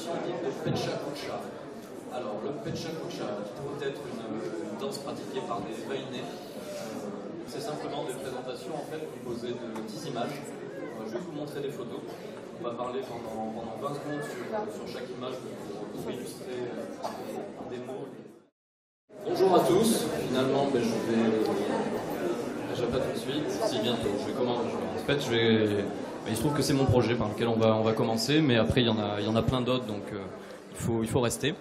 présentation de Pecha Kucha. Alors, le Pecha Kucha, qui peut être une danse pratiquée par des Baïnés, c'est simplement des présentations en fait composées de 10 images. On va juste vous montrer des photos. On va parler pendant 20 secondes sur chaque image pour illustrer des mots. Bonjour à tous. Finalement, je vais pas tout de suite. Si, bientôt. En fait, il se trouve que c'est mon projet par lequel on va commencer, mais après il y en a plein d'autres, donc il faut rester.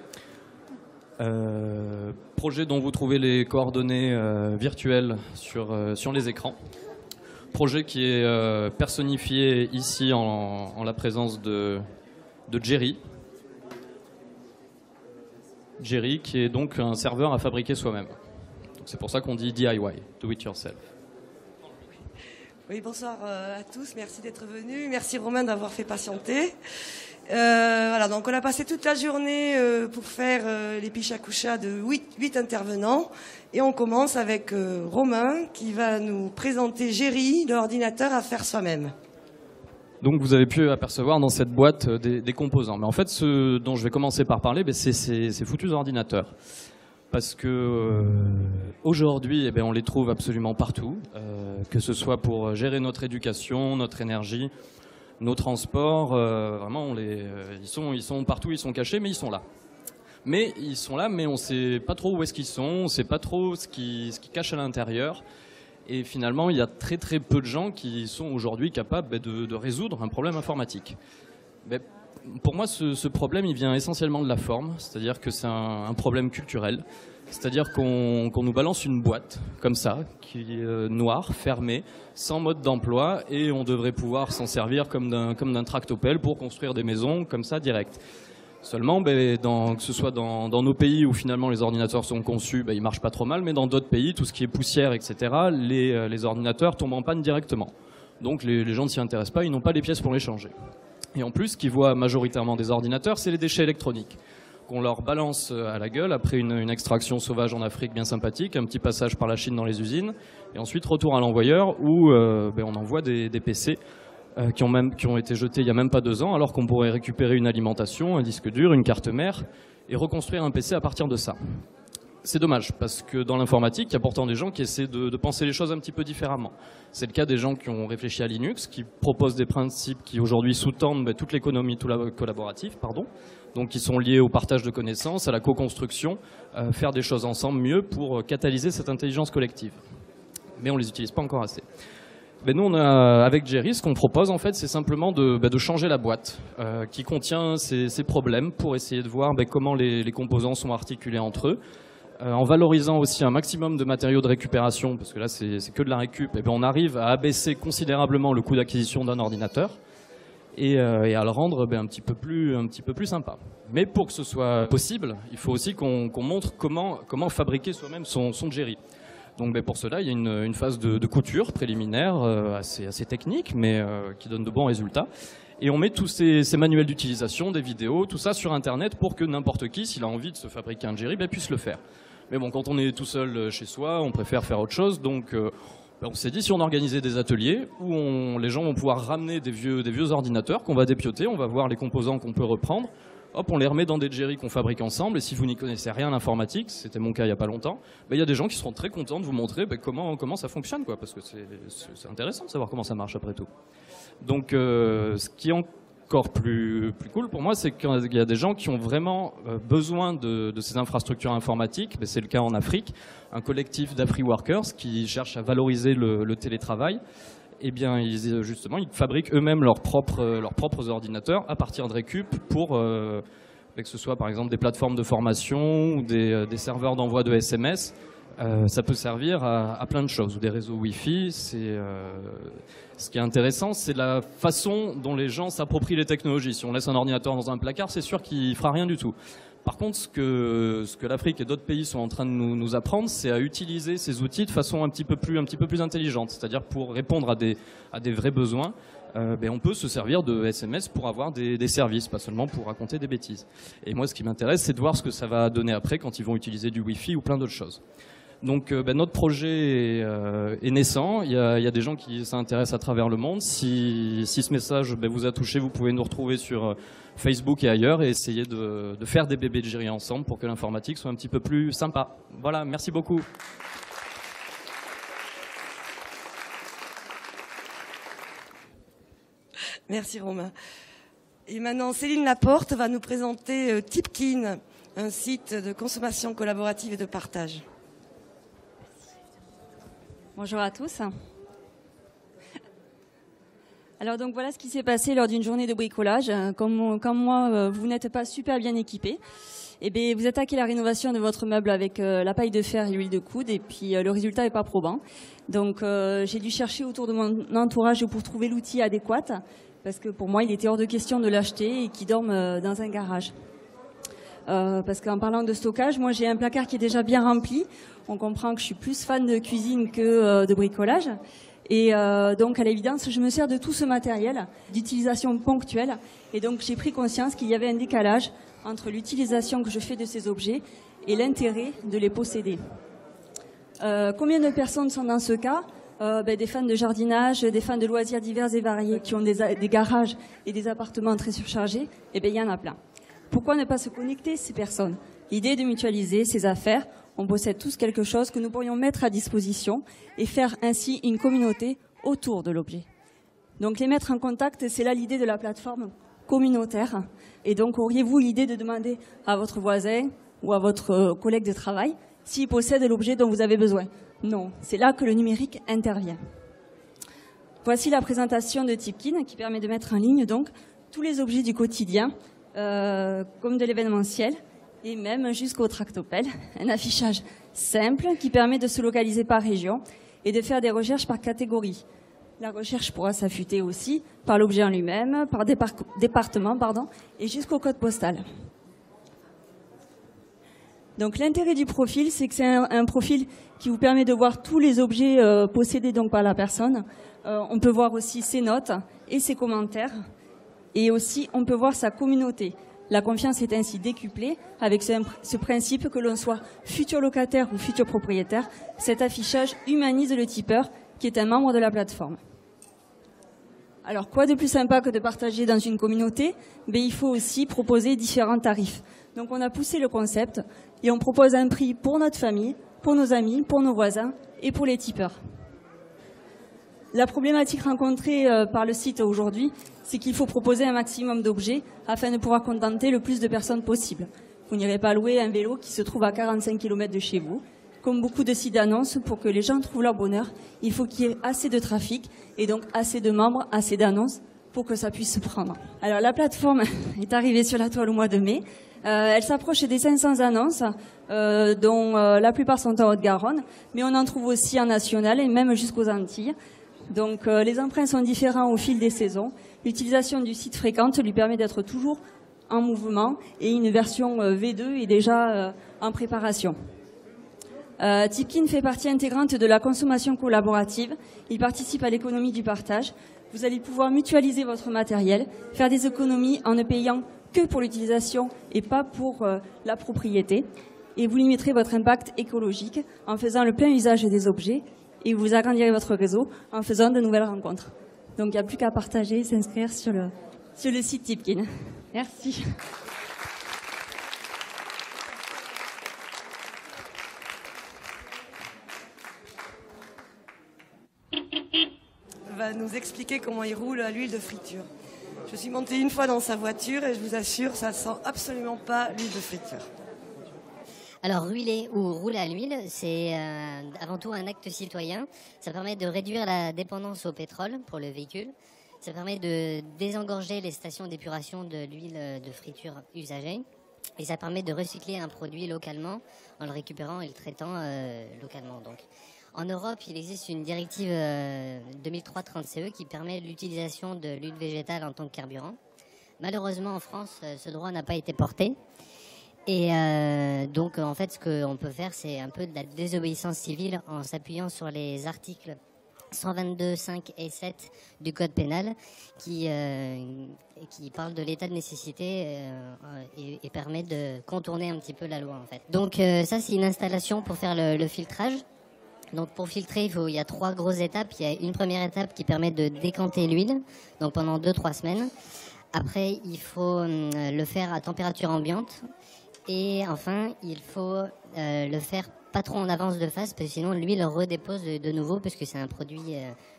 Projet dont vous trouvez les coordonnées virtuelles sur les écrans. Projet qui est personnifié ici en la présence de Jerry. Jerry qui est donc un serveur à fabriquer soi-même. C'est pour ça qu'on dit DIY, do it yourself. Oui, bonsoir à tous, merci d'être venus, merci Romain d'avoir fait patienter. Voilà, donc on a passé toute la journée pour faire les Pecha Kucha de 8 intervenants et on commence avec Romain qui va nous présenter Jerry, l'ordinateur à faire soi-même. Donc vous avez pu apercevoir dans cette boîte des composants, mais en fait ce dont je vais commencer par parler, c'est ces foutus ordinateurs. Parce que aujourd'hui, on les trouve absolument partout, que ce soit pour gérer notre éducation, notre énergie, nos transports, vraiment, ils sont partout, ils sont cachés, mais ils sont là. Mais ils sont là, mais on ne sait pas trop où est-ce qu'ils sont, on ne sait pas trop ce qui cache à l'intérieur. Et finalement, il y a très très peu de gens qui sont aujourd'hui capables de résoudre un problème informatique. Mais pour moi, ce problème, il vient essentiellement de la forme, c'est-à-dire que c'est un problème culturel. C'est-à-dire qu'on nous balance une boîte, comme ça, qui est noire, fermée, sans mode d'emploi, et on devrait pouvoir s'en servir comme d'un tractopelle pour construire des maisons, comme ça, direct. Seulement, que ce soit dans nos pays où finalement les ordinateurs sont conçus, ils marchent pas trop mal, mais dans d'autres pays, tout ce qui est poussière, etc., les ordinateurs tombent en panne directement. Donc les gens ne s'y intéressent pas, ils n'ont pas les pièces pour les changer. Et en plus, ce qu'ils voient majoritairement des ordinateurs, c'est les déchets électroniques qu'on leur balance à la gueule après une extraction sauvage en Afrique bien sympathique, un petit passage par la Chine dans les usines, et ensuite retour à l'envoyeur où on envoie des PC qui ont été jetés il n'y a même pas 2 ans, alors qu'on pourrait récupérer une alimentation, un disque dur, une carte mère, et reconstruire un PC à partir de ça. C'est dommage, parce que dans l'informatique, il y a pourtant des gens qui essaient de penser les choses un petit peu différemment. C'est le cas des gens qui ont réfléchi à Linux, qui proposent des principes qui aujourd'hui sous-tendent toute l'économie collaborative, donc qui sont liés au partage de connaissances, à la co-construction, faire des choses ensemble mieux pour catalyser cette intelligence collective. Mais on ne les utilise pas encore assez. Nous, avec Jerry, ce qu'on propose, en fait, c'est simplement de changer la boîte qui contient ces problèmes pour essayer de voir comment les composants sont articulés entre eux. En valorisant aussi un maximum de matériaux de récupération, parce que là c'est que de la récup, on arrive à abaisser considérablement le coût d'acquisition d'un ordinateur et à le rendre un petit peu plus sympa. Mais pour que ce soit possible, il faut aussi qu'on montre comment fabriquer soi-même son Jerry. Donc pour cela, il y a une phase de couture préliminaire assez technique, mais qui donne de bons résultats. Et on met tous ces manuels d'utilisation, des vidéos, tout ça sur Internet pour que n'importe qui, s'il a envie de se fabriquer un Jerry, puisse le faire. Mais bon, quand on est tout seul chez soi, on préfère faire autre chose. Donc on s'est dit, si on organisait des ateliers où les gens vont pouvoir ramener des vieux ordinateurs qu'on va dépioter, on va voir les composants qu'on peut reprendre, hop, on les remet dans des Jerry qu'on fabrique ensemble. Et si vous n'y connaissez rien à l'informatique, c'était mon cas il n'y a pas longtemps, il y a des gens qui seront très contents de vous montrer comment ça fonctionne, parce que c'est intéressant de savoir comment ça marche après tout. Donc ce qui est encore plus cool pour moi, c'est qu'il y a des gens qui ont vraiment besoin de ces infrastructures informatiques. C'est le cas en Afrique, un collectif d'Afri-Workers qui cherche à valoriser le télétravail. Justement, ils fabriquent eux-mêmes leurs propres ordinateurs à partir de récup pour que ce soit par exemple des plateformes de formation ou des serveurs d'envoi de SMS. Ça peut servir à plein de choses, ou des réseaux Wi-Fi. Ce qui est intéressant, c'est la façon dont les gens s'approprient les technologies. Si on laisse un ordinateur dans un placard, c'est sûr qu'il ne fera rien du tout. Par contre, ce que l'Afrique et d'autres pays sont en train de nous apprendre, c'est à utiliser ces outils de façon un petit peu plus intelligente. C'est-à-dire pour répondre à des vrais besoins, on peut se servir de SMS pour avoir des services, pas seulement pour raconter des bêtises. Et moi, ce qui m'intéresse, c'est de voir ce que ça va donner après quand ils vont utiliser du Wi-Fi ou plein d'autres choses. Donc notre projet est naissant, il y a des gens qui s'intéressent à travers le monde. Si ce message vous a touché, vous pouvez nous retrouver sur Facebook et ailleurs et essayer de faire des bébés de Jiri ensemble pour que l'informatique soit un petit peu plus sympa. Voilà, merci beaucoup. Merci Romain. Et maintenant, Céline Laporte va nous présenter Tipkin, un site de consommation collaborative et de partage. Bonjour à tous. Alors donc voilà ce qui s'est passé lors d'une journée de bricolage. Comme moi, vous n'êtes pas super bien équipés, et bien vous attaquez la rénovation de votre meuble avec la paille de fer et l'huile de coude, et puis le résultat n'est pas probant. Donc j'ai dû chercher autour de mon entourage pour trouver l'outil adéquat, parce que pour moi il était hors de question de l'acheter et qu'il dorme dans un garage. Parce qu'en parlant de stockage, moi j'ai un placard qui est déjà bien rempli. On comprend que je suis plus fan de cuisine que de bricolage. Et donc à l'évidence, je me sers de tout ce matériel d'utilisation ponctuelle. Et donc j'ai pris conscience qu'il y avait un décalage entre l'utilisation que je fais de ces objets et l'intérêt de les posséder. Combien de personnes sont dans ce cas? Des fans de jardinage, des fans de loisirs divers et variés qui ont des garages et des appartements très surchargés. Eh bien il y en a plein. Pourquoi ne pas se connecter ces personnes? L'idée de mutualiser ces affaires, on possède tous quelque chose que nous pourrions mettre à disposition et faire ainsi une communauté autour de l'objet. Donc les mettre en contact, c'est là l'idée de la plateforme communautaire. Et donc auriez-vous l'idée de demander à votre voisin ou à votre collègue de travail s'il possède l'objet dont vous avez besoin? Non, c'est là que le numérique intervient. Voici la présentation de Tipkin qui permet de mettre en ligne donc tous les objets du quotidien, comme de l'événementiel, et même jusqu'au tractopelle. Un affichage simple qui permet de se localiser par région et de faire des recherches par catégorie. La recherche pourra s'affûter aussi par l'objet en lui-même, par département, et jusqu'au code postal. Donc l'intérêt du profil, c'est que c'est un profil qui vous permet de voir tous les objets possédés donc par la personne. On peut voir aussi ses notes et ses commentaires. Et aussi, on peut voir sa communauté. La confiance est ainsi décuplée avec ce principe que l'on soit futur locataire ou futur propriétaire. Cet affichage humanise le tipeur qui est un membre de la plateforme. Alors, quoi de plus sympa que de partager dans une communauté? Il faut aussi proposer différents tarifs. Donc, on a poussé le concept et on propose un prix pour notre famille, pour nos amis, pour nos voisins et pour les tipeurs. La problématique rencontrée par le site aujourd'hui, c'est qu'il faut proposer un maximum d'objets afin de pouvoir contenter le plus de personnes possible. Vous n'irez pas louer un vélo qui se trouve à 45 km de chez vous. Comme beaucoup de sites d'annonces, pour que les gens trouvent leur bonheur, il faut qu'il y ait assez de trafic et donc assez de membres, assez d'annonces pour que ça puisse se prendre. Alors la plateforme est arrivée sur la toile au mois de mai. Elle s'approche des 500 annonces, dont la plupart sont en Haute-Garonne, mais on en trouve aussi en national et même jusqu'aux Antilles. Donc les emprunts sont différents au fil des saisons. L'utilisation du site fréquente lui permet d'être toujours en mouvement et une version V2 est déjà en préparation. Tipkin fait partie intégrante de la consommation collaborative. Il participe à l'économie du partage. Vous allez pouvoir mutualiser votre matériel, faire des économies en ne payant que pour l'utilisation et pas pour la propriété. Et vous limiterez votre impact écologique en faisant le plein usage des objets et vous agrandirez votre réseau en faisant de nouvelles rencontres. Donc il n'y a plus qu'à partager et s'inscrire sur le site Tipkin. Merci. Va nous expliquer comment il roule à l'huile de friture. Je suis montée une fois dans sa voiture et je vous assure, ça sent absolument pas l'huile de friture. Alors, ruiler ou rouler à l'huile, c'est avant tout un acte citoyen. Ça permet de réduire la dépendance au pétrole pour le véhicule. Ça permet de désengorger les stations d'épuration de l'huile de friture usagée. Et ça permet de recycler un produit localement en le récupérant et le traitant localement. Donc, en Europe, il existe une directive 2003/30/CE qui permet l'utilisation de l'huile végétale en tant que carburant. Malheureusement, en France, ce droit n'a pas été porté. Et donc, en fait, ce qu'on peut faire, c'est un peu de la désobéissance civile en s'appuyant sur les articles 122.5 et 7 du Code pénal qui parle de l'état de nécessité et permet de contourner un petit peu la loi en fait. Donc ça c'est une installation pour faire le filtrage. Donc pour filtrer, il y a 3 grosses étapes. Il y a une première étape qui permet de décanter l'huile, donc pendant 2-3 semaines. Après, il faut le faire à température ambiante. Et enfin, il faut le faire pas trop en avance de phase, parce que sinon l'huile redépose de nouveau, puisque c'est un produit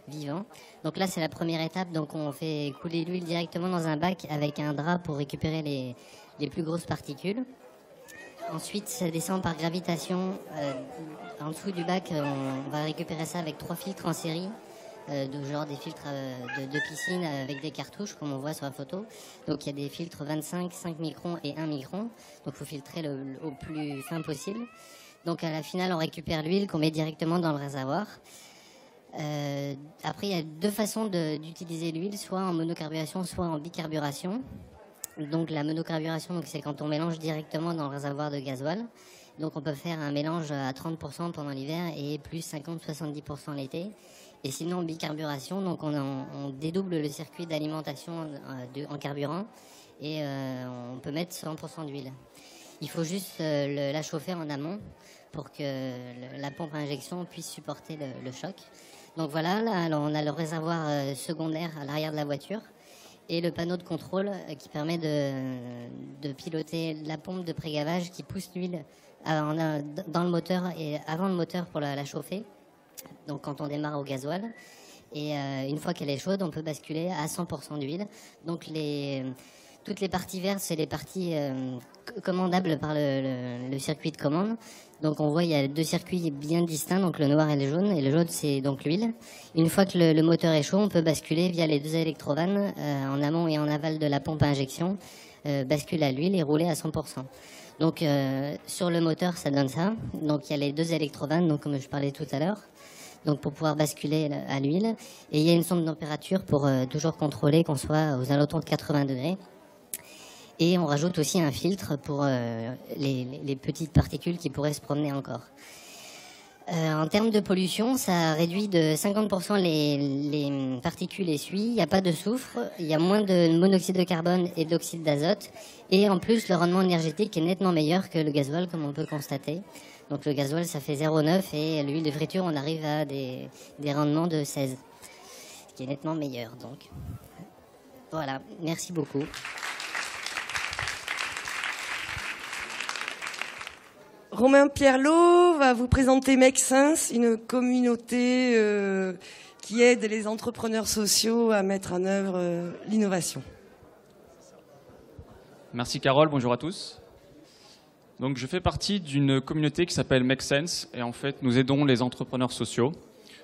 vivant. Donc là, c'est la première étape. Donc on fait couler l'huile directement dans un bac avec un drap pour récupérer les plus grosses particules. Ensuite, ça descend par gravitation. En dessous du bac, on va récupérer ça avec 3 filtres en série, genre des filtres de piscine avec des cartouches, comme on voit sur la photo. Donc il y a des filtres 25, 5 microns et 1 micron. Donc il faut filtrer au plus fin possible. Donc à la finale, on récupère l'huile qu'on met directement dans le réservoir. Après, il y a 2 façons d'utiliser l'huile, soit en monocarburation, soit en bicarburation. Donc la monocarburation, c'est quand on mélange directement dans le réservoir de gasoil. Donc on peut faire un mélange à 30% pendant l'hiver et plus 50-70% l'été. Et sinon bicarburation, donc on dédouble le circuit d'alimentation en carburant et on peut mettre 100% d'huile. Il faut juste la chauffer en amont pour que la pompe à injection puisse supporter le choc. Donc voilà, là on a le réservoir secondaire à l'arrière de la voiture. Et le panneau de contrôle qui permet de piloter la pompe de prégavage qui pousse l'huile dans le moteur et avant le moteur pour la chauffer. Donc quand on démarre au gasoil. Et une fois qu'elle est chaude, on peut basculer à 100% d'huile. Donc toutes les parties vertes, c'est les parties commandables par le circuit de commande. Donc on voit il y a 2 circuits bien distincts, donc le noir et le jaune. Et le jaune, c'est donc l'huile. Une fois que le moteur est chaud, on peut basculer via les 2 électrovannes en amont et en aval de la pompe à injection, basculer à l'huile et rouler à 100%. Donc sur le moteur, ça donne ça. Donc il y a les 2 électrovannes, donc comme je parlais tout à l'heure. Donc pour pouvoir basculer à l'huile. Et il y a une sonde de température pour toujours contrôler qu'on soit aux alentours de 80 degrés. Et on rajoute aussi un filtre pour les petites particules qui pourraient se promener encore. En termes de pollution, ça réduit de 50% les particules essuie. Il n'y a pas de soufre, il y a moins de monoxyde de carbone et d'oxyde d'azote. Et en plus, le rendement énergétique est nettement meilleur que le gasoil, comme on peut constater. Donc le gasoil, ça fait 0,9 et l'huile de friture, on arrive à des rendements de 16, ce qui est nettement meilleur. Donc voilà, merci beaucoup. Romain Pierlot va vous présenter Make Sense, une communauté qui aide les entrepreneurs sociaux à mettre en œuvre l'innovation. Merci Carole, bonjour à tous. Donc je fais partie d'une communauté qui s'appelle Make Sense et en fait nous aidons les entrepreneurs sociaux.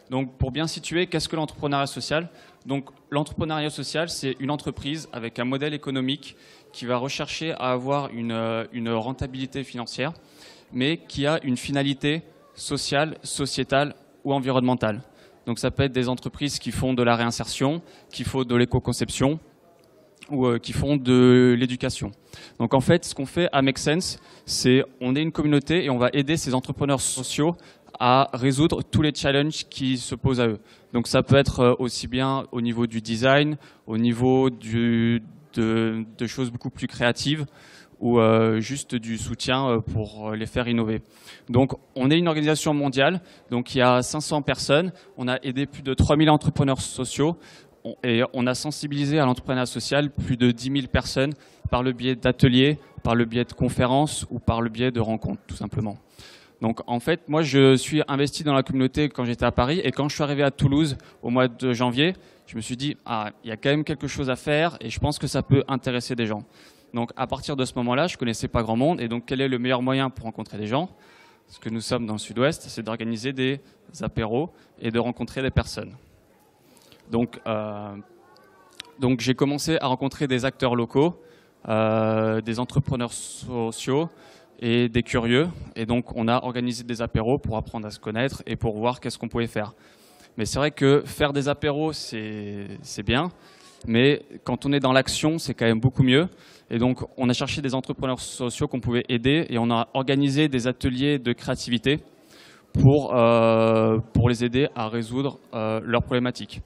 Donc pour bien situer, qu'est-ce que l'entrepreneuriat social ? Donc l'entrepreneuriat social, c'est une entreprise avec un modèle économique qui va rechercher à avoir une rentabilité financière, mais qui a une finalité sociale, sociétale ou environnementale. Donc ça peut être des entreprises qui font de la réinsertion, qui font de l'éco-conception ou qui font de l'éducation. Donc en fait, ce qu'on fait à Make Sense, c'est on est une communauté et on va aider ces entrepreneurs sociaux à résoudre tous les challenges qui se posent à eux. Donc ça peut être aussi bien au niveau du design, au niveau de choses beaucoup plus créatives, ou juste du soutien pour les faire innover. Donc on est une organisation mondiale, donc il y a 500 personnes, on a aidé plus de 3000 entrepreneurs sociaux et on a sensibilisé à l'entrepreneuriat social plus de 10 000 personnes par le biais d'ateliers, par le biais de conférences ou par le biais de rencontres tout simplement. Donc en fait, moi je suis investi dans la communauté quand j'étais à Paris et quand je suis arrivé à Toulouse au mois de janvier, je me suis dit il y a quand même quelque chose à faire et je pense que ça peut intéresser des gens. Donc à partir de ce moment-là, je ne connaissais pas grand monde. Et donc quel est le meilleur moyen pour rencontrer des gens ? Ce que nous sommes dans le sud-ouest, c'est d'organiser des apéros et de rencontrer des personnes. Donc j'ai commencé à rencontrer des acteurs locaux, des entrepreneurs sociaux et des curieux. Et donc on a organisé des apéros pour apprendre à se connaître et pour voir qu'est-ce qu'on pouvait faire. Mais c'est vrai que faire des apéros, c'est bien. Mais quand on est dans l'action, c'est quand même beaucoup mieux. Et donc, on a cherché des entrepreneurs sociaux qu'on pouvait aider et on a organisé des ateliers de créativité pour les aider à résoudre leurs problématiques.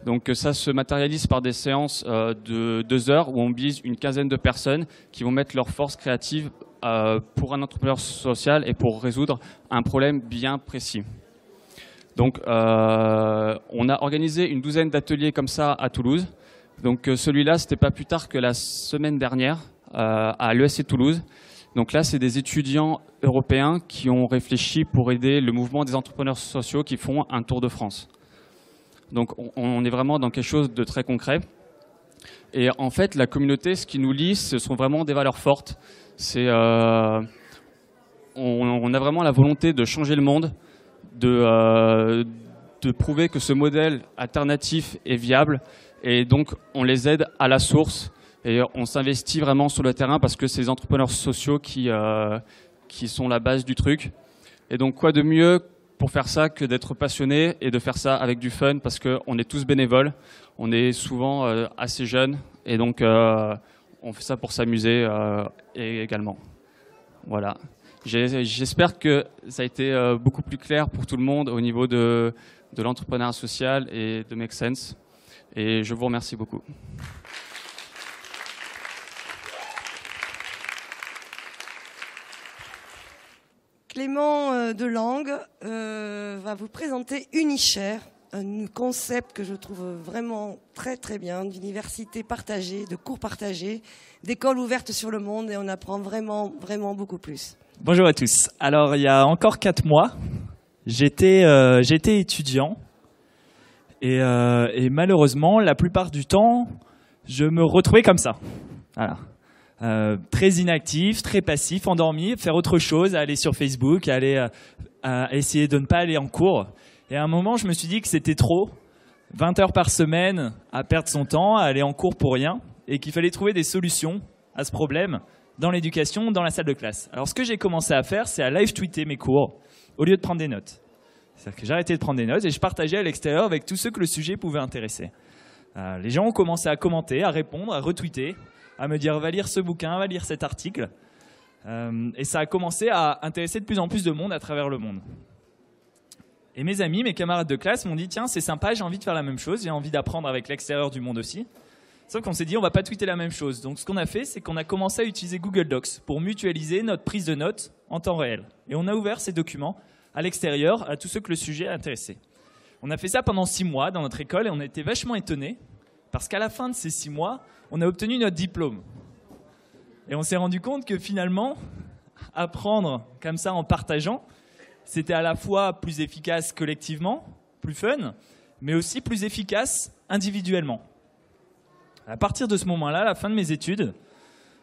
Donc ça se matérialise par des séances de 2 heures où on vise une quinzaine de personnes qui vont mettre leur force créative pour un entrepreneur social et pour résoudre un problème bien précis. Donc on a organisé une douzaine d'ateliers comme ça à Toulouse. Donc celui-là, c'était pas plus tard que la semaine dernière à l'ESC Toulouse. Donc là, c'est des étudiants européens qui ont réfléchi pour aider le mouvement des entrepreneurs sociaux qui font un tour de France. Donc on est vraiment dans quelque chose de très concret. Et en fait, la communauté, ce qui nous lie, ce sont vraiment des valeurs fortes. On a vraiment la volonté de changer le monde, de prouver que ce modèle alternatif est viable. Et donc, on les aide à la source. Et on s'investit vraiment sur le terrain parce que c'est les entrepreneurs sociaux qui sont la base du truc. Et donc, quoi de mieux pour faire ça que d'être passionné et de faire ça avec du fun parce qu'on est tous bénévoles, on est souvent assez jeunes et donc on fait ça pour s'amuser également. Voilà. J'espère que ça a été beaucoup plus clair pour tout le monde au niveau de l'entrepreneuriat social et de Make Sense. Et je vous remercie beaucoup. Clément Delangue va vous présenter Unishare, un concept que je trouve vraiment très très bien, d'université partagée, de cours partagés, d'école ouverte sur le monde et on apprend vraiment beaucoup plus. Bonjour à tous. Alors il y a encore 4 mois, j'étais étudiant et malheureusement la plupart du temps je me retrouvais comme ça. Voilà. Très inactif, très passif, endormi, faire autre chose, aller sur Facebook, à essayer de ne pas aller en cours. Et à un moment, je me suis dit que c'était trop, 20 heures par semaine à perdre son temps, à aller en cours pour rien, et qu'il fallait trouver des solutions à ce problème dans l'éducation, dans la salle de classe. Alors ce que j'ai commencé à faire, c'est à live-tweeter mes cours, au lieu de prendre des notes. C'est-à-dire que j'arrêtais de prendre des notes et je partageais à l'extérieur avec tous ceux que le sujet pouvait intéresser. Les gens ont commencé à commenter, à répondre, à retweeter, à me dire va lire ce bouquin, va lire cet article. Et ça a commencé à intéresser de plus en plus de monde à travers le monde. Et mes amis, mes camarades de classe m'ont dit tiens, c'est sympa, j'ai envie de faire la même chose, j'ai envie d'apprendre avec l'extérieur du monde aussi. Sauf qu'on s'est dit on va pas tweeter la même chose. Donc ce qu'on a fait, c'est qu'on a commencé à utiliser Google Docs pour mutualiser notre prise de notes en temps réel. Et on a ouvert ces documents à l'extérieur à tous ceux que le sujet a intéressé. On a fait ça pendant 6 mois dans notre école et on a été vachement étonnés parce qu'à la fin de ces 6 mois, on a obtenu notre diplôme. Et on s'est rendu compte que finalement, apprendre comme ça en partageant, c'était à la fois plus efficace collectivement, plus fun, mais aussi plus efficace individuellement. À partir de ce moment-là, à la fin de mes études,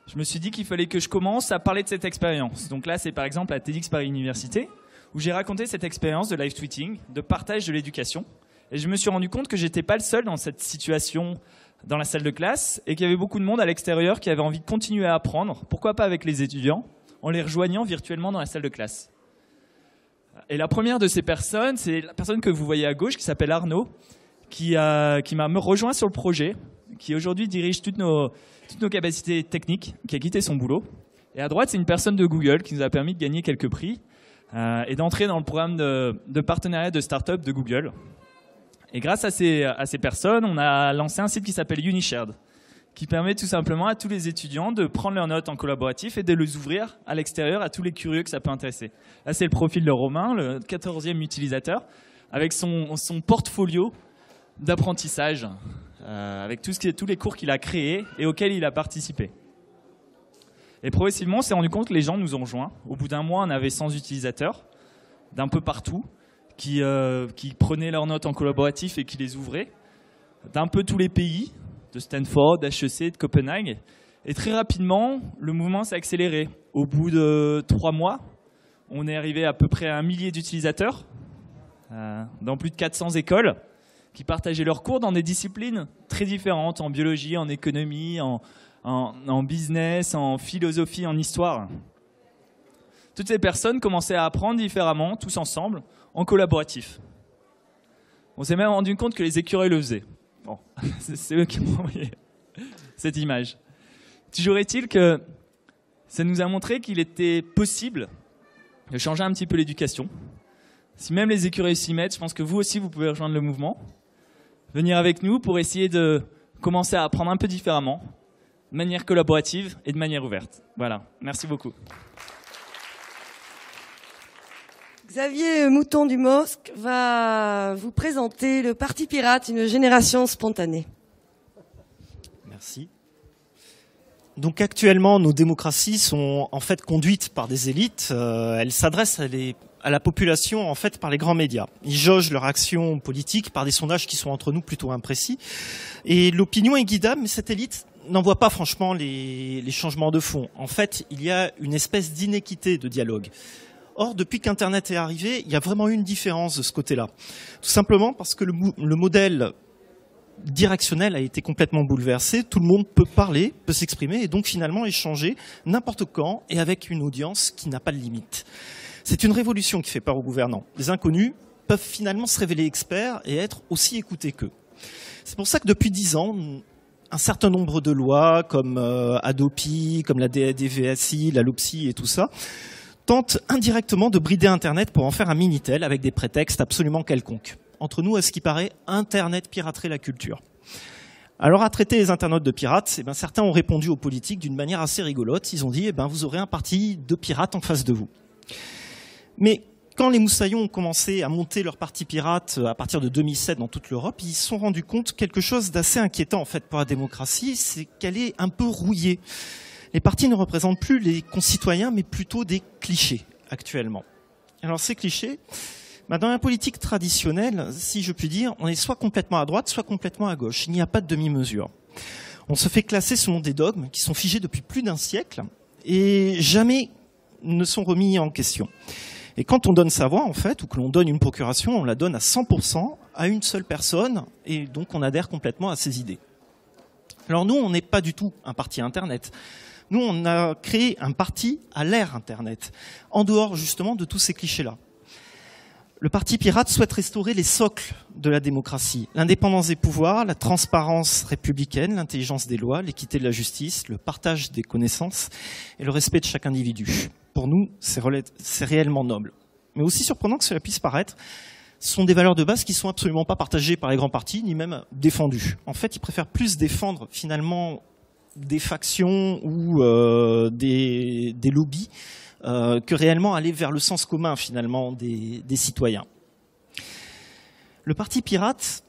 je me suis dit qu'il fallait que je commence à parler de cette expérience. Donc là, c'est par exemple à TEDx Paris Université, où j'ai raconté cette expérience de live tweeting, de partage de l'éducation. Et je me suis rendu compte que j'étais pas le seul dans cette situation dans la salle de classe et qu'il y avait beaucoup de monde à l'extérieur qui avait envie de continuer à apprendre, pourquoi pas avec les étudiants, en les rejoignant virtuellement dans la salle de classe. Et la première de ces personnes, c'est la personne que vous voyez à gauche, qui s'appelle Arnaud, qui m'a rejoint sur le projet, qui aujourd'hui dirige toutes nos capacités techniques, qui a quitté son boulot. Et à droite, c'est une personne de Google qui nous a permis de gagner quelques prix et d'entrer dans le programme de partenariat de start-up de Google. Et grâce à ces personnes, on a lancé un site qui s'appelle Unishared, qui permet tout simplement à tous les étudiants de prendre leurs notes en collaboratif et de les ouvrir à l'extérieur à tous les curieux que ça peut intéresser. Là, c'est le profil de Romain, le 14e utilisateur, avec son portfolio d'apprentissage, avec tous les cours qu'il a créés et auxquels il a participé. Et progressivement, on s'est rendu compte que les gens nous ont rejoints. Au bout d'un mois, on avait 100 utilisateurs d'un peu partout qui prenaient leurs notes en collaboratif et qui les ouvraient, d'un peu tous les pays, de Stanford, d'HEC, de Copenhague. Et très rapidement, le mouvement s'est accéléré. Au bout de 3 mois, on est arrivé à peu près à 1 millier d'utilisateurs dans plus de 400 écoles qui partageaient leurs cours dans des disciplines très différentes, en biologie, en économie, en business, en philosophie, en histoire. Toutes ces personnes commençaient à apprendre différemment, tous ensemble, en collaboratif. On s'est même rendu compte que les écureuils le faisaient. Bon, c'est eux qui m'ont envoyé cette image. Toujours est-il que ça nous a montré qu'il était possible de changer un petit peu l'éducation, Si même les écureuils s'y mettent, je pense que vous aussi, vous pouvez rejoindre le mouvement. Venir avec nous pour essayer de commencer à apprendre un peu différemment, de manière collaborative et de manière ouverte. Voilà, merci beaucoup. Xavier Mouton du Mosque va vous présenter le Parti Pirate, une génération spontanée. Merci. Donc actuellement, nos démocraties sont en fait conduites par des élites. Elles s'adressent à la population en fait par les grands médias. Ils jaugent leur action politique par des sondages qui sont entre nous plutôt imprécis. Et l'opinion est guidable, mais cette élite n'en voit pas franchement les changements de fond. En fait, il y a une espèce d'inéquité de dialogue. Or, depuis qu'Internet est arrivé, il y a vraiment eu une différence de ce côté-là. Tout simplement parce que le modèle directionnel a été complètement bouleversé. Tout le monde peut parler, peut s'exprimer et donc finalement échanger n'importe quand et avec une audience qui n'a pas de limite. C'est une révolution qui fait peur aux gouvernants. Les inconnus peuvent finalement se révéler experts et être aussi écoutés qu'eux. C'est pour ça que depuis 10 ans, un certain nombre de lois comme Hadopi, comme la DVSI, la LOPSI et tout ça, tentent indirectement de brider Internet pour en faire un Minitel avec des prétextes absolument quelconques. Entre nous, à ce qui paraît, Internet piraterait la culture. Alors, à traiter les internautes de pirates, certains ont répondu aux politiques d'une manière assez rigolote. Ils ont dit, vous aurez un parti de pirates en face de vous. Mais quand les moussaillons ont commencé à monter leur parti pirate à partir de 2007 dans toute l'Europe, ils se sont rendus compte quelque chose d'assez inquiétant en fait pour la démocratie, c'est qu'elle est un peu rouillée. Les partis ne représentent plus les concitoyens, mais plutôt des clichés actuellement. Alors ces clichés, dans la politique traditionnelle, si je puis dire, on est soit complètement à droite, soit complètement à gauche. Il n'y a pas de demi-mesure. On se fait classer selon des dogmes qui sont figés depuis plus d'un siècle et jamais ne sont remis en question. Et quand on donne sa voix, en fait, ou que l'on donne une procuration, on la donne à 100% à une seule personne et donc on adhère complètement à ses idées. Alors nous, on n'est pas du tout un parti Internet. Nous, on a créé un parti à l'ère Internet, en dehors justement de tous ces clichés-là. Le Parti Pirate souhaite restaurer les socles de la démocratie. L'indépendance des pouvoirs, la transparence républicaine, l'intelligence des lois, l'équité de la justice, le partage des connaissances et le respect de chaque individu. Pour nous, c'est réellement noble. Mais aussi surprenant que cela puisse paraître, ce sont des valeurs de base qui ne sont absolument pas partagées par les grands partis, ni même défendues. En fait, ils préfèrent plus défendre finalement des factions ou des lobbies que réellement aller vers le sens commun finalement des citoyens. Le Parti Pirate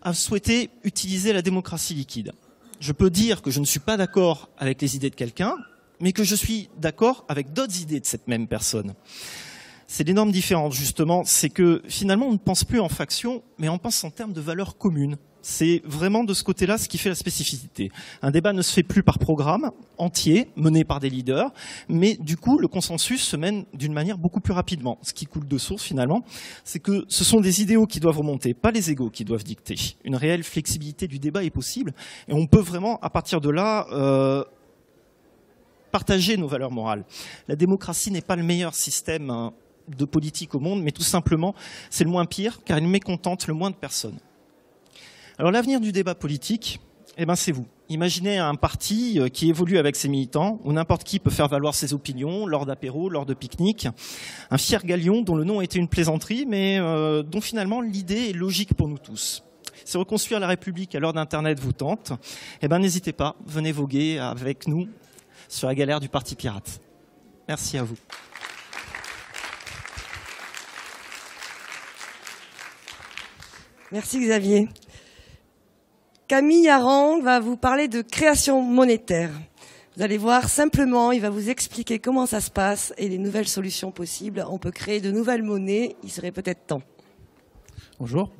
a souhaité utiliser la démocratie liquide. Je peux dire que je ne suis pas d'accord avec les idées de quelqu'un, mais que je suis d'accord avec d'autres idées de cette même personne. C'est l'énorme différence justement, c'est que finalement on ne pense plus en faction, mais on pense en termes de valeurs communes. C'est vraiment de ce côté-là ce qui fait la spécificité. Un débat ne se fait plus par programme entier, mené par des leaders, mais du coup, le consensus se mène d'une manière beaucoup plus rapidement. Ce qui coule de source, finalement, c'est que ce sont des idéaux qui doivent remonter, pas les égos qui doivent dicter. Une réelle flexibilité du débat est possible, et on peut vraiment, à partir de là, partager nos valeurs morales. La démocratie n'est pas le meilleur système de politique au monde, mais tout simplement, c'est le moins pire, car il mécontente le moins de personnes. Alors l'avenir du débat politique, c'est vous. Imaginez un parti qui évolue avec ses militants, où n'importe qui peut faire valoir ses opinions lors d'apéros, lors de pique-niques. Un fier galion dont le nom était une plaisanterie, mais dont finalement l'idée est logique pour nous tous. Si reconstruire la République à l'heure d'Internet vous tente, n'hésitez pas, venez voguer avec nous sur la galère du Parti Pirate. Merci à vous. Merci Xavier. Camille Arang va vous parler de création monétaire. Vous allez voir, simplement, il va vous expliquer comment ça se passe et les nouvelles solutions possibles. On peut créer de nouvelles monnaies, il serait peut-être temps. Bonjour.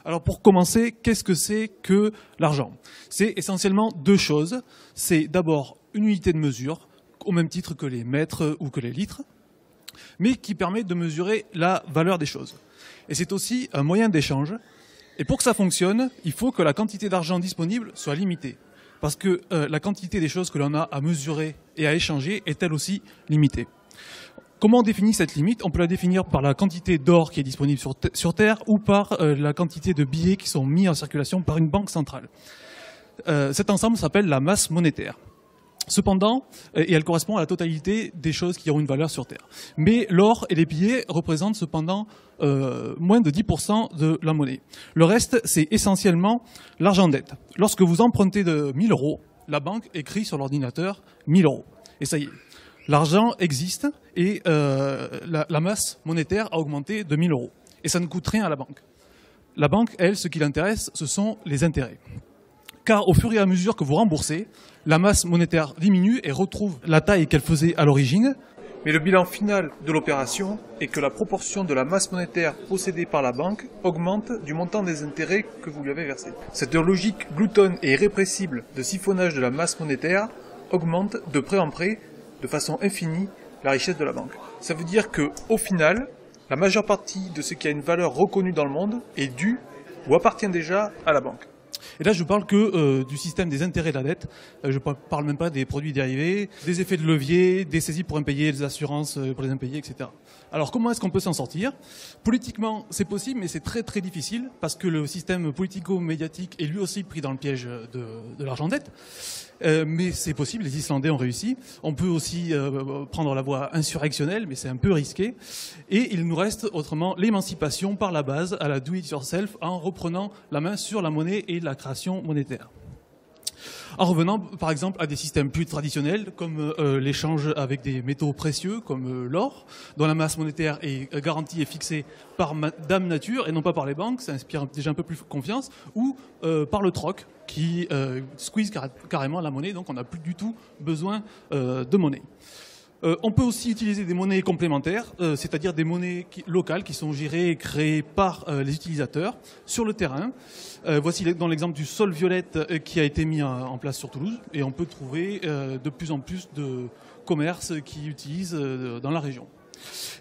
Alors pour commencer, qu'est-ce que c'est que l'argent? C'est essentiellement deux choses. C'est d'abord une unité de mesure, au même titre que les mètres ou que les litres, mais qui permet de mesurer la valeur des choses. Et c'est aussi un moyen d'échange. Et pour que ça fonctionne, il faut que la quantité d'argent disponible soit limitée. Parce que la quantité des choses que l'on a à mesurer et à échanger est elle aussi limitée. Comment on définit cette limite? On peut la définir par la quantité d'or qui est disponible sur Terre ou par la quantité de billets qui sont mis en circulation par une banque centrale. Cet ensemble s'appelle la masse monétaire. Cependant, et elle correspond à la totalité des choses qui ont une valeur sur Terre. Mais l'or et les billets représentent cependant moins de 10% de la monnaie. Le reste, c'est essentiellement l'argent dette. Lorsque vous empruntez de 1000 €, la banque écrit sur l'ordinateur 1000 €. Et ça y est, l'argent existe et la masse monétaire a augmenté de 1000 €. Et ça ne coûte rien à la banque. La banque, elle, ce qui l'intéresse, ce sont les intérêts. Car au fur et à mesure que vous remboursez, la masse monétaire diminue et retrouve la taille qu'elle faisait à l'origine. Mais le bilan final de l'opération est que la proportion de la masse monétaire possédée par la banque augmente du montant des intérêts que vous lui avez versés. Cette logique gloutonne et irrépressible de siphonnage de la masse monétaire augmente de près en près, de façon infinie, la richesse de la banque. Ça veut dire que, au final, la majeure partie de ce qui a une valeur reconnue dans le monde est due ou appartient déjà à la banque. Et là, je parle que du système des intérêts de la dette. Je ne parle même pas des produits dérivés, des effets de levier, des saisies pour impayés, des assurances pour les impayés, etc. Alors, comment est-ce qu'on peut s'en sortir? Politiquement, c'est possible, mais c'est très très difficile parce que le système politico-médiatique est lui aussi pris dans le piège de l'argent dette. Mais c'est possible, les Islandais ont réussi. On peut aussi prendre la voie insurrectionnelle, mais c'est un peu risqué. Et il nous reste autrement l'émancipation par la base, à la do-it-yourself, en reprenant la main sur la monnaie et la création monétaire. En revenant par exemple à des systèmes plus traditionnels comme l'échange avec des métaux précieux comme l'or, dont la masse monétaire est garantie et fixée par Dame Nature et non pas par les banques, ça inspire déjà un peu plus confiance, ou par le troc qui squeeze carrément la monnaie, donc on n'a plus du tout besoin de monnaie. On peut aussi utiliser des monnaies complémentaires, c'est-à-dire des monnaies locales qui sont gérées et créées par les utilisateurs sur le terrain. Voici dans l'exemple du sol violette qui a été mis en place sur Toulouse et on peut trouver de plus en plus de commerces qui utilisent dans la région.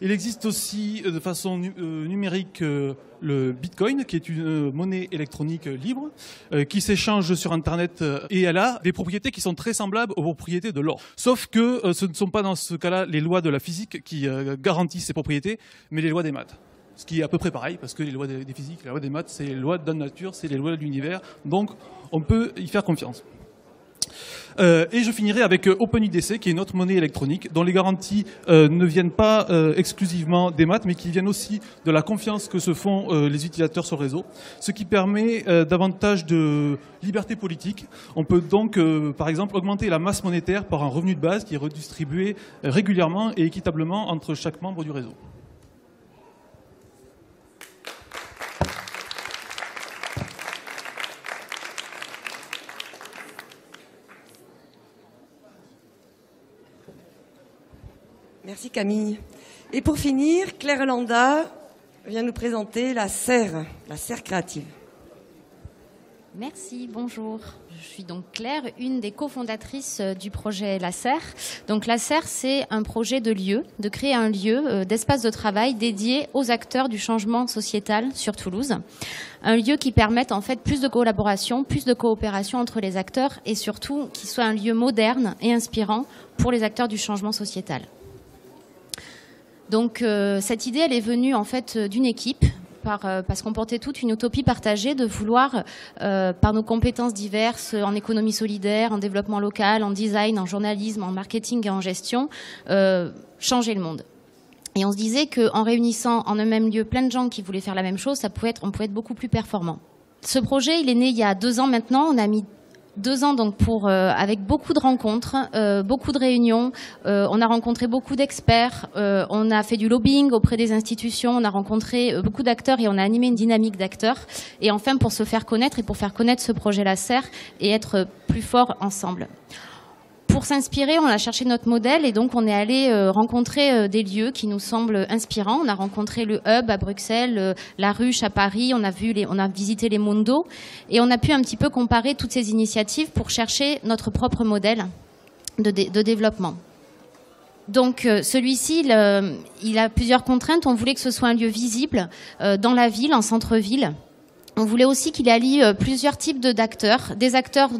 Il existe aussi de façon numérique le Bitcoin, qui est une monnaie électronique libre, qui s'échange sur Internet et elle a des propriétés qui sont très semblables aux propriétés de l'or. Sauf que ce ne sont pas dans ce cas-là les lois de la physique qui garantissent ces propriétés, mais les lois des maths. Ce qui est à peu près pareil, parce que les lois des physiques, les lois des maths, c'est les lois de la nature, c'est les lois de l'univers, donc on peut y faire confiance. Et je finirai avec OpenIDC, qui est une autre monnaie électronique, dont les garanties ne viennent pas exclusivement des maths, mais qui viennent aussi de la confiance que se font les utilisateurs sur le réseau, ce qui permet davantage de liberté politique. On peut donc, par exemple, augmenter la masse monétaire par un revenu de base qui est redistribué régulièrement et équitablement entre chaque membre du réseau. Merci Camille. Et pour finir, Claire Landa vient nous présenter la serre créative. Merci, bonjour. Je suis donc Claire, une des cofondatrices du projet La Serre. Donc La Serre, c'est un projet de lieu, de créer un lieu d'espace de travail dédié aux acteurs du changement sociétal sur Toulouse. Un lieu qui permette en fait plus de collaboration, plus de coopération entre les acteurs et surtout qui soit un lieu moderne et inspirant pour les acteurs du changement sociétal. Donc cette idée, elle est venue en fait d'une équipe parce qu'on portait toute une utopie partagée de vouloir, par nos compétences diverses en économie solidaire, en développement local, en design, en journalisme, en marketing et en gestion, changer le monde. Et on se disait qu'en réunissant en un même lieu plein de gens qui voulaient faire la même chose, on pouvait être beaucoup plus performant. Ce projet, il est né il y a 2 ans maintenant. On a mis 2 ans donc avec beaucoup de rencontres, beaucoup de réunions. On a rencontré beaucoup d'experts. On a fait du lobbying auprès des institutions. On a rencontré beaucoup d'acteurs et on a animé une dynamique d'acteurs. Et enfin, pour se faire connaître et pour faire connaître ce projet La Serre et être plus forts ensemble. Pour s'inspirer, on a cherché notre modèle et donc on est allé rencontrer des lieux qui nous semblent inspirants. On a rencontré le Hub à Bruxelles, la Ruche à Paris, on a visité les Mondos et on a pu un petit peu comparer toutes ces initiatives pour chercher notre propre modèle de développement. Donc celui-ci, il a plusieurs contraintes. On voulait que ce soit un lieu visible dans la ville, en centre-ville. On voulait aussi qu'il allie plusieurs types d'acteurs, des acteurs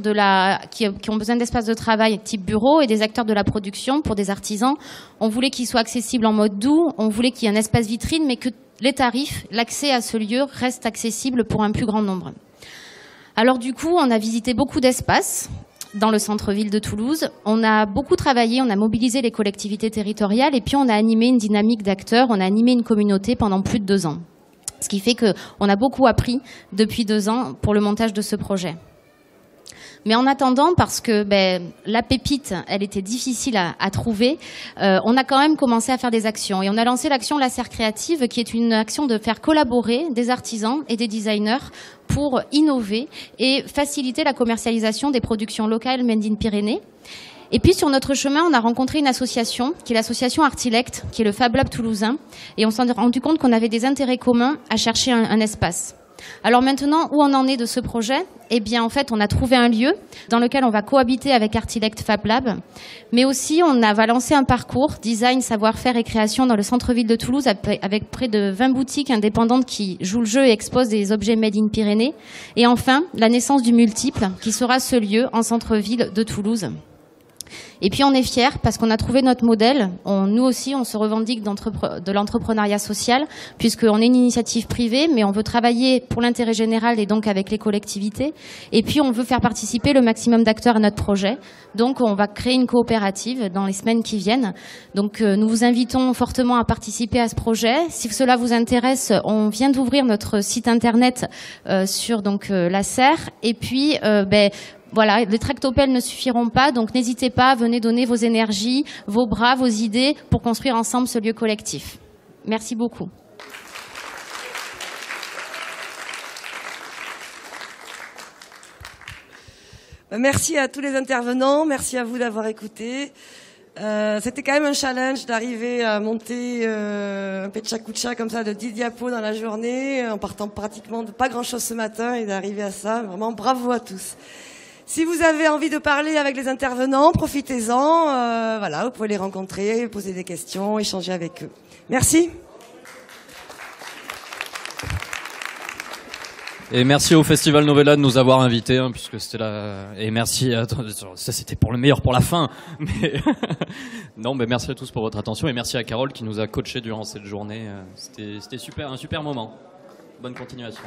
qui ont besoin d'espace de travail type bureau et des acteurs de la production pour des artisans. On voulait qu'il soit accessible en mode doux, on voulait qu'il y ait un espace vitrine, mais que les tarifs, l'accès à ce lieu reste accessible pour un plus grand nombre. Alors du coup, on a visité beaucoup d'espaces. dans le centre-ville de Toulouse. On a beaucoup travaillé, on a mobilisé les collectivités territoriales et puis on a animé une dynamique d'acteurs, on a animé une communauté pendant plus de 2 ans. Ce qui fait qu'on a beaucoup appris depuis 2 ans pour le montage de ce projet. Mais en attendant, parce que la pépite, elle était difficile à trouver, on a quand même commencé à faire des actions. Et on a lancé l'action La Serre Créative, qui est une action de faire collaborer des artisans et des designers pour innover et faciliter la commercialisation des productions locales Made in Pyrénées. Et puis sur notre chemin, on a rencontré une association, qui est l'association Artilect, qui est le Fab Lab toulousain. Et on s'est rendu compte qu'on avait des intérêts communs à chercher un espace. Alors maintenant, où on en est de ce projet ? Eh bien, en fait, on a trouvé un lieu dans lequel on va cohabiter avec Artilect Fab Lab, mais aussi va lancer un parcours design, savoir-faire et création dans le centre-ville de Toulouse avec près de 20 boutiques indépendantes qui jouent le jeu et exposent des objets made in Pyrénées. Et enfin, la naissance du Multiple, qui sera ce lieu en centre-ville de Toulouse. Et puis on est fiers parce qu'on a trouvé notre modèle. Nous aussi, on se revendique de l'entrepreneuriat social puisqu'on est une initiative privée, mais on veut travailler pour l'intérêt général et donc avec les collectivités. Et puis on veut faire participer le maximum d'acteurs à notre projet. Donc on va créer une coopérative dans les semaines qui viennent. Donc nous vous invitons fortement à participer à ce projet. Si cela vous intéresse, on vient d'ouvrir notre site internet sur la Serre. Et puis voilà, les tractopelles ne suffiront pas, donc n'hésitez pas, venez donner vos énergies, vos bras, vos idées pour construire ensemble ce lieu collectif. Merci beaucoup. Merci à tous les intervenants, merci à vous d'avoir écouté. C'était quand même un challenge d'arriver à monter un Pecha comme ça de 10 diapos dans la journée, en partant pratiquement de pas grand-chose ce matin et d'arriver à ça. Vraiment, bravo à tous. Si vous avez envie de parler avec les intervenants, profitez-en. Voilà, vous pouvez les rencontrer, poser des questions, échanger avec eux. Merci. Et merci au Festival Novella de nous avoir invités, puisque c'était là. Et merci. Ça c'était pour le meilleur pour la fin. Mais non, mais merci à tous pour votre attention et merci à Carole qui nous a coachés durant cette journée. C'était super, un super moment. Bonne continuation.